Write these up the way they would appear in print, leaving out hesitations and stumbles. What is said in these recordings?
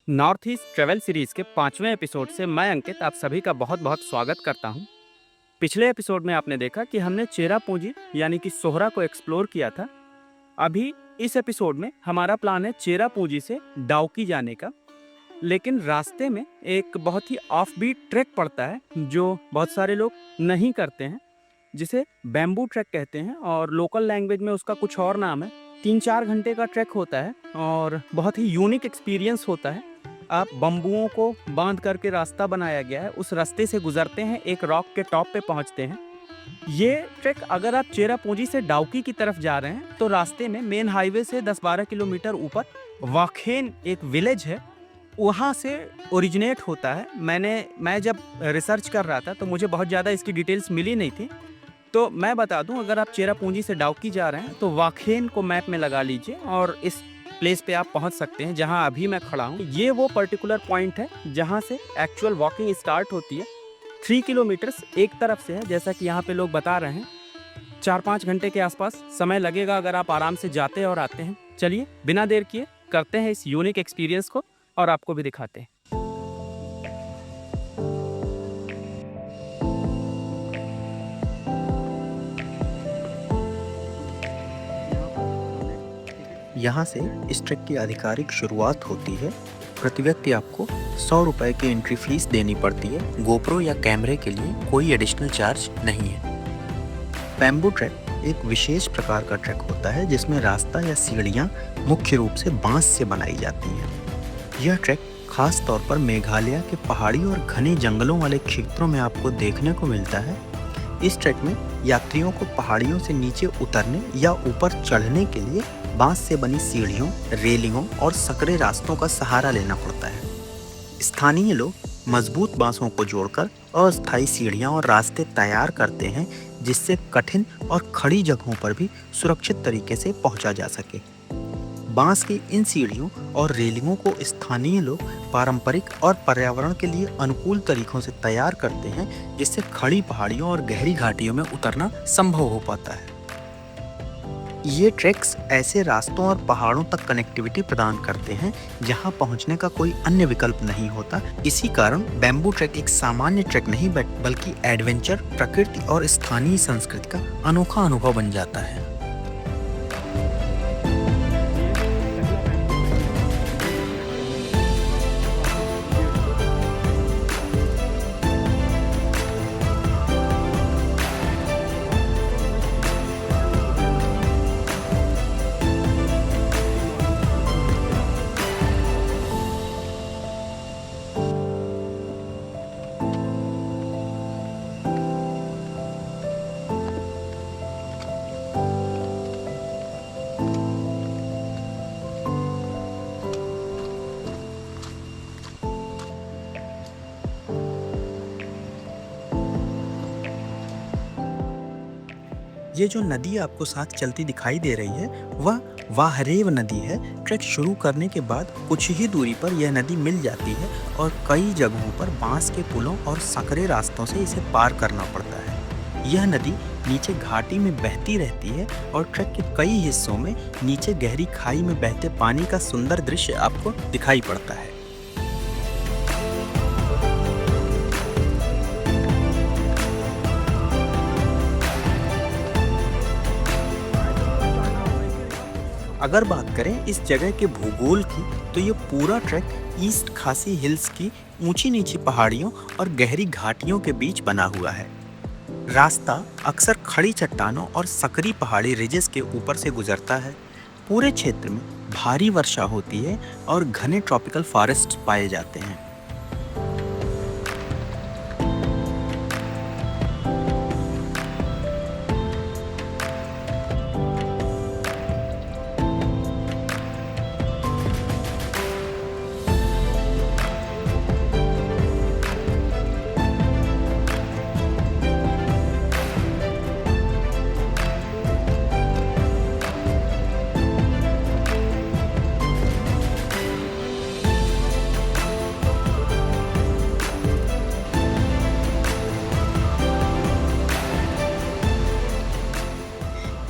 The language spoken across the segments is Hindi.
नॉर्थ ईस्ट ट्रैवल सीरीज के 5वें एपिसोड से मैं अंकित आप सभी का बहुत बहुत स्वागत करता हूं। पिछले एपिसोड में आपने देखा कि हमने चेरापूंजी यानी कि सोहरा को एक्सप्लोर किया था। अभी इस एपिसोड में हमारा प्लान है चेरापूंजी से डाउकी जाने का, लेकिन रास्ते में एक बहुत ही ऑफबीट ट्रैक पड़ता है जो बहुत सारे लोग नहीं करते हैं, जिसे बैम्बू ट्रैक कहते हैं और लोकल लैंग्वेज में उसका कुछ और नाम है। 3-4 घंटे का ट्रैक होता है और बहुत ही यूनिक एक्सपीरियंस होता है। आप बम्बुओं को बांध करके रास्ता बनाया गया है, उस रास्ते से गुजरते हैं, एक रॉक के टॉप पे पहुंचते हैं। ये ट्रैक अगर आप चेरापूंजी से डाउकी की तरफ जा रहे हैं तो रास्ते में मेन हाईवे से 10-12 किलोमीटर ऊपर वाखेन एक विलेज है, वहाँ से ओरिजिनेट होता है। मैं जब रिसर्च कर रहा था तो मुझे बहुत ज़्यादा इसकी डिटेल्स मिली नहीं थी, तो मैं बता दूं, अगर आप चेरापूंजी से डाउकी जा रहे हैं तो वाखेन को मैप में लगा लीजिए और इस प्लेस पे आप पहुंच सकते हैं जहां अभी मैं खड़ा हूं। ये वो पर्टिकुलर पॉइंट है जहां से एक्चुअल वॉकिंग स्टार्ट होती है। 3 किलोमीटर्स एक तरफ से है, जैसा कि यहाँ पे लोग बता रहे हैं। 4-5 घंटे के आसपास समय लगेगा अगर आप आराम से जाते और आते हैं। चलिए बिना देर किए करते हैं इस यूनिक एक्सपीरियंस को और आपको भी दिखाते हैं। यहाँ से इस ट्रैक की आधिकारिक शुरुआत होती है। प्रति व्यक्ति आपको 100 रुपये की एंट्री फीस देनी पड़ती है। गोप्रो या कैमरे के लिए कोई एडिशनल चार्ज नहीं है। बैम्बू ट्रैक एक विशेष प्रकार का ट्रैक होता है जिसमें रास्ता या सीढ़ियाँ मुख्य रूप से बांस से बनाई जाती हैं। यह ट्रैक खास तौर पर मेघालय के पहाड़ी और घने जंगलों वाले क्षेत्रों में आपको देखने को मिलता है। इस ट्रैक में यात्रियों को पहाड़ियों से नीचे उतरने या ऊपर चढ़ने के लिए बांस से बनी सीढ़ियों, रेलिंगों और सकरे रास्तों का सहारा लेना पड़ता है। स्थानीय लोग मजबूत बांसों को जोड़कर अस्थायी सीढ़ियां और रास्ते तैयार करते हैं जिससे कठिन और खड़ी जगहों पर भी सुरक्षित तरीके से पहुंचा जा सके। बांस की इन सीढ़ियों और रेलिंगों को स्थानीय लोग पारंपरिक और पर्यावरण के लिए अनुकूल तरीकों से तैयार करते हैं जिससे खड़ी पहाड़ियों और गहरी घाटियों में उतरना संभव हो पाता है। ये ट्रैक्स ऐसे रास्तों और पहाड़ों तक कनेक्टिविटी प्रदान करते हैं जहां पहुंचने का कोई अन्य विकल्प नहीं होता। इसी कारण बैम्बू ट्रैक एक सामान्य ट्रैक नहीं बल्कि एडवेंचर, प्रकृति और स्थानीय संस्कृति का अनोखा अनुभव बन जाता है। ये जो नदी आपको साथ चलती दिखाई दे रही है वह वाहरेव नदी है। ट्रैक शुरू करने के बाद कुछ ही दूरी पर यह नदी मिल जाती है और कई जगहों पर बांस के पुलों और सकरे रास्तों से इसे पार करना पड़ता है। यह नदी नीचे घाटी में बहती रहती है और ट्रैक के कई हिस्सों में नीचे गहरी खाई में बहते पानी का सुंदर दृश्य आपको दिखाई पड़ता है। अगर बात करें इस जगह के भूगोल की तो ये पूरा ट्रैक ईस्ट खासी हिल्स की ऊंची नीची पहाड़ियों और गहरी घाटियों के बीच बना हुआ है। रास्ता अक्सर खड़ी चट्टानों और सकरी पहाड़ी रिजेस के ऊपर से गुजरता है। पूरे क्षेत्र में भारी वर्षा होती है और घने ट्रॉपिकल फॉरेस्ट पाए जाते हैं।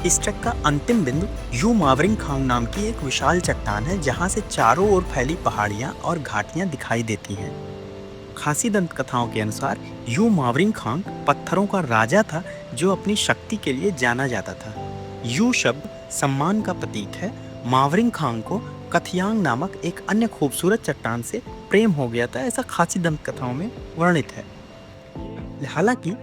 इस ट्रैक का अंतिम बिंदु यू मावरिंग खांग नाम की एक विशाल चट्टान है, जहां से चारों ओर फैली पहाड़ियां और घाटियां दिखाई देती हैं। खासी दंत कथाओं के अनुसार यू मावरिंग खांग पत्थरों का राजा था जो अपनी शक्ति के लिए जाना जाता था। यू शब्द सम्मान का प्रतीक है। मावरिंग खांग को कथियांग नामक एक अन्य खूबसूरत चट्टान से प्रेम हो गया था, ऐसा खासी दंत कथाओं में वर्णित है। हालांकि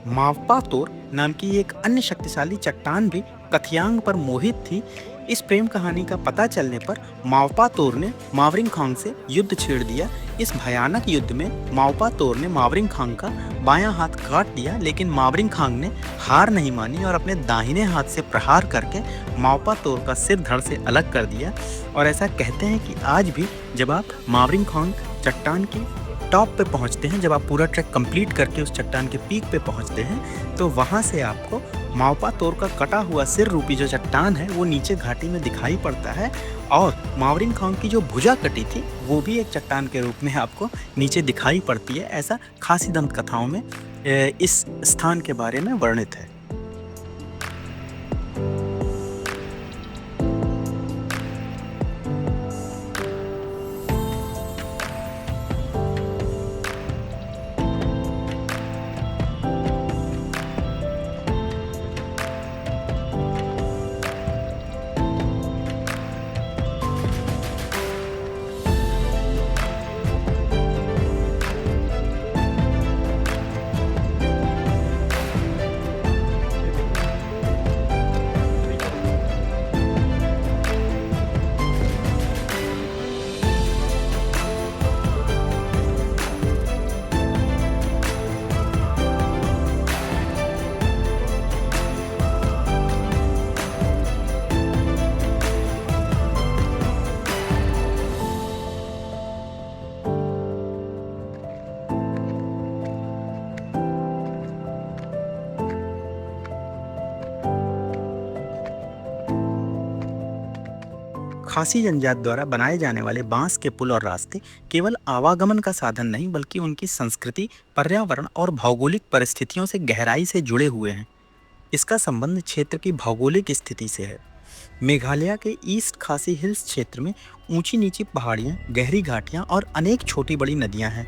मावपा तोर नाम की एक अन्य शक्तिशाली चट्टान भी कथियांग पर मोहित थी। इस प्रेम कहानी का पता चलने पर मावपा तोर ने मावरिंग खांग से युद्ध छेड़ दिया। इस भयानक युद्ध में मावपा तोर ने मावरिंग खांग का बायां हाथ काट दिया, लेकिन मावरिंग खांग ने हार नहीं मानी और अपने दाहिने हाथ से प्रहार करके मावपा तोर का सिर धड़ से अलग कर दिया। और ऐसा कहते हैं कि आज भी जब आप मावरिंग खांग चट्टान की टॉप पे पहुंचते हैं, जब आप पूरा ट्रैक कंप्लीट करके उस चट्टान के पीक पे पहुंचते हैं, तो वहां से आपको मावपा तोर का कटा हुआ सिर रूपी जो चट्टान है वो नीचे घाटी में दिखाई पड़ता है। और मावरिंग खांग की जो भुजा कटी थी वो भी एक चट्टान के रूप में आपको नीचे दिखाई पड़ती है, ऐसा खासी दंत कथाओं में इस स्थान के बारे में वर्णित है। खासी जनजाति द्वारा बनाए जाने वाले बांस के पुल और रास्ते केवल आवागमन का साधन नहीं, बल्कि उनकी संस्कृति, पर्यावरण और भौगोलिक परिस्थितियों से गहराई से जुड़े हुए हैं। इसका संबंध क्षेत्र की भौगोलिक स्थिति से है। मेघालय के ईस्ट खासी हिल्स क्षेत्र में ऊंची नीची पहाड़ियां, गहरी घाटियां और अनेक छोटी बड़ी नदियां हैं।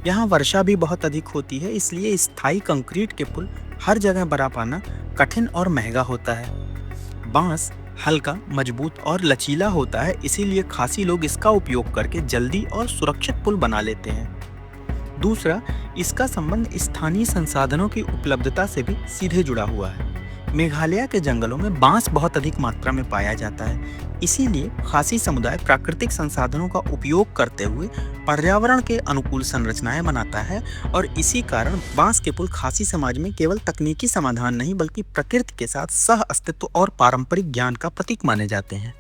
यहाँ वर्षा भी बहुत अधिक होती है, इसलिए स्थायी कंक्रीट के पुल हर जगह बना पाना कठिन और महंगा होता है। बांस हल्का, मजबूत और लचीला होता है, इसीलिए खासी लोग इसका उपयोग करके जल्दी और सुरक्षित पुल बना लेते हैं। दूसरा, इसका संबंध स्थानीय संसाधनों की उपलब्धता से भी सीधे जुड़ा हुआ है। मेघालय के जंगलों में बांस बहुत अधिक मात्रा में पाया जाता है, इसीलिए खासी समुदाय प्राकृतिक संसाधनों का उपयोग करते हुए पर्यावरण के अनुकूल संरचनाएं बनाता है। और इसी कारण बांस के पुल खासी समाज में केवल तकनीकी समाधान नहीं, बल्कि प्रकृति के साथ सह अस्तित्व और पारंपरिक ज्ञान का प्रतीक माने जाते हैं।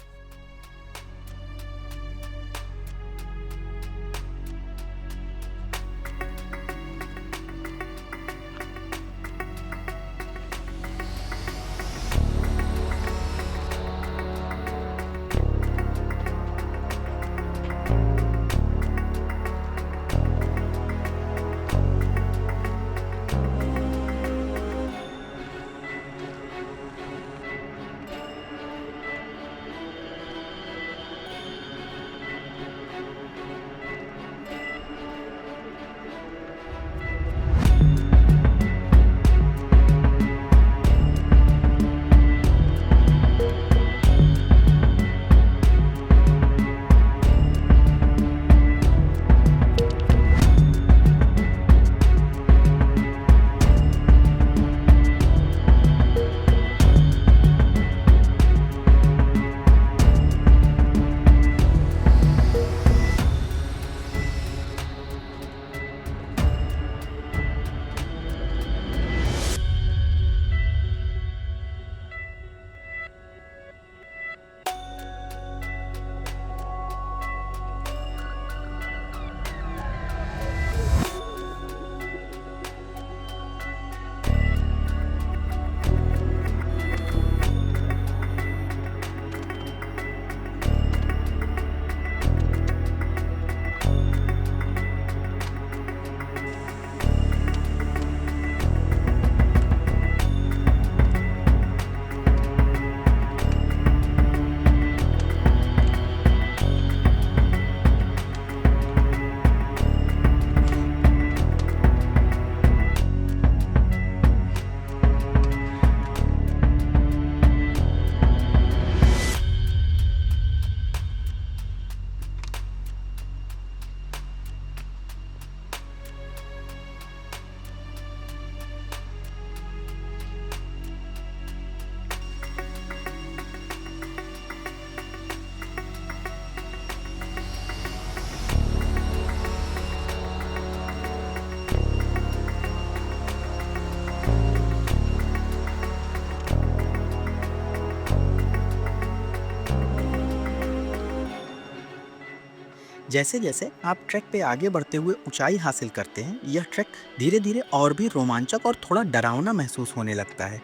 जैसे जैसे आप ट्रैक पे आगे बढ़ते हुए ऊंचाई हासिल करते हैं, यह ट्रैक धीरे धीरे और भी रोमांचक और थोड़ा डरावना महसूस होने लगता है।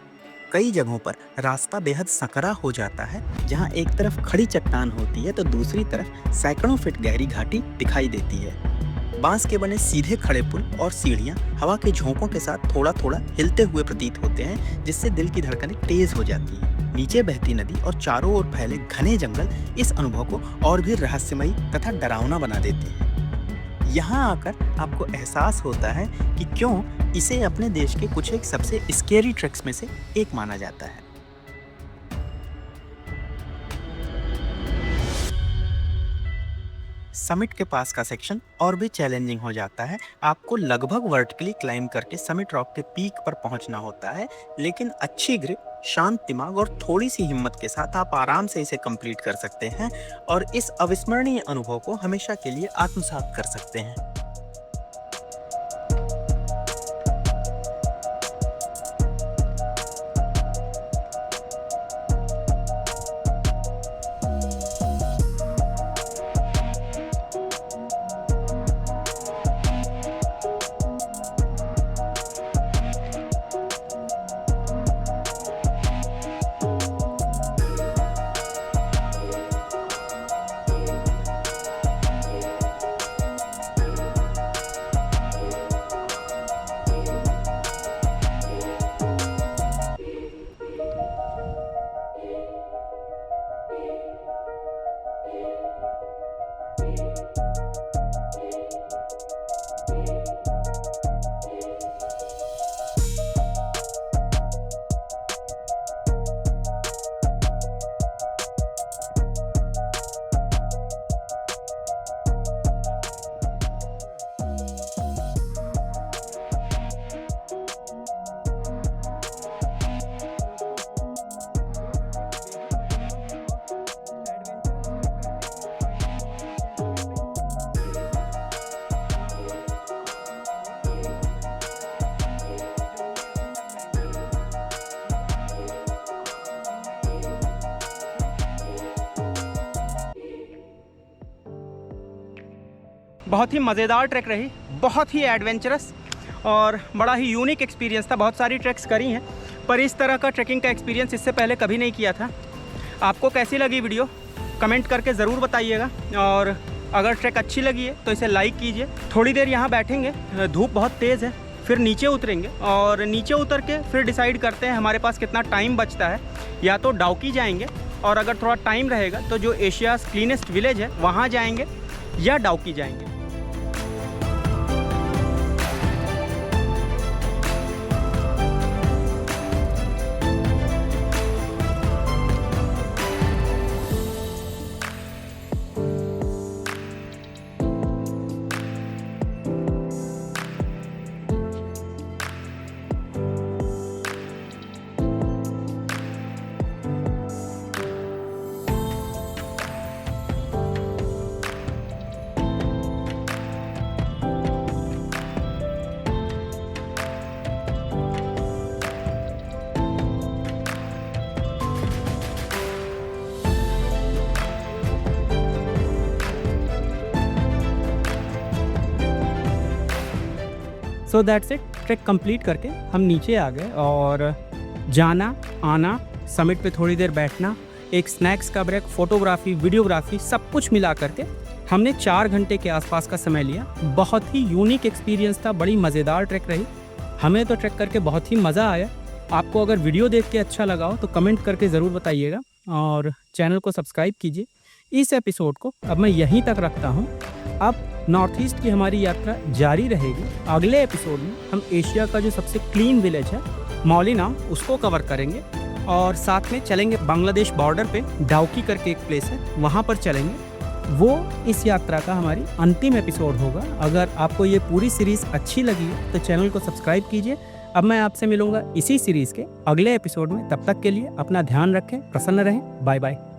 कई जगहों पर रास्ता बेहद सकरा हो जाता है, जहां एक तरफ खड़ी चट्टान होती है तो दूसरी तरफ सैकड़ों फीट गहरी घाटी दिखाई देती है। बांस के बने सीधे खड़े पुल और सीढ़ियां हवा के झोंकों के साथ थोड़ा थोड़ा हिलते हुए प्रतीत होते हैं, जिससे दिल की धड़कनें तेज हो जाती हैं। नीचे बहती नदी और चारों ओर फैले घने जंगल इस अनुभव को और भी रहस्यमयी तथा डरावना बना देते हैं। यहाँ आकर आपको एहसास होता है कि क्यों इसे अपने देश के कुछ एक सबसे स्केरी ट्रैक्स में से एक माना जाता है। समिट के पास का सेक्शन और भी चैलेंजिंग हो जाता है। आपको लगभग वर्टिकली क्लाइंब करके समिट रॉक के पीक पर पहुंचना होता है, लेकिन अच्छी ग्रिप, शांत दिमाग और थोड़ी सी हिम्मत के साथ आप आराम से इसे कंप्लीट कर सकते हैं और इस अविस्मरणीय अनुभव को हमेशा के लिए आत्मसात कर सकते हैं। बहुत ही मज़ेदार ट्रैक रही, बहुत ही एडवेंचरस और बड़ा ही यूनिक एक्सपीरियंस था। बहुत सारी ट्रैक्स करी हैं, पर इस तरह का ट्रैकिंग का एक्सपीरियंस इससे पहले कभी नहीं किया था। आपको कैसी लगी वीडियो कमेंट करके ज़रूर बताइएगा, और अगर ट्रैक अच्छी लगी है तो इसे लाइक कीजिए। थोड़ी देर यहाँ बैठेंगे, धूप बहुत तेज़ है, फिर नीचे उतरेंगे और नीचे उतर के फिर डिसाइड करते हैं हमारे पास कितना टाइम बचता है। या तो डाउकी जाएंगे, और अगर थोड़ा टाइम रहेगा तो जो एशियाज़ क्लीनेस्ट विलेज है वहाँ जाएंगे, या डाउकी जाएंगे। So that's it, track complete करके हम नीचे आ गए, और जाना आना, समिट पे थोड़ी देर बैठना, एक स्नैक्स का ब्रेक, फोटोग्राफी, वीडियोग्राफी, सब कुछ मिला करके हमने 4 घंटे के आसपास का समय लिया। बहुत ही यूनिक एक्सपीरियंस था, बड़ी मज़ेदार ट्रैक रही। हमें तो ट्रैक करके बहुत ही मज़ा आया। आपको अगर वीडियो देख के अच्छा लगा हो तो कमेंट करके ज़रूर बताइएगा, और चैनल को सब्सक्राइब कीजिए। इस एपिसोड को अब मैं यहीं तक रखता हूँ। अब नॉर्थ ईस्ट की हमारी यात्रा जारी रहेगी। अगले एपिसोड में हम एशिया का जो सबसे क्लीन विलेज है मौलिनाम, उसको कवर करेंगे, और साथ में चलेंगे बांग्लादेश बॉर्डर पे डाउकी करके एक प्लेस है, वहाँ पर चलेंगे। वो इस यात्रा का हमारी अंतिम एपिसोड होगा। अगर आपको ये पूरी सीरीज़ अच्छी लगी तो चैनल को सब्सक्राइब कीजिए। अब मैं आपसे मिलूंगा इसी सीरीज़ के अगले एपिसोड में। तब तक के लिए अपना ध्यान रखें, प्रसन्न रहें, बाय बाय।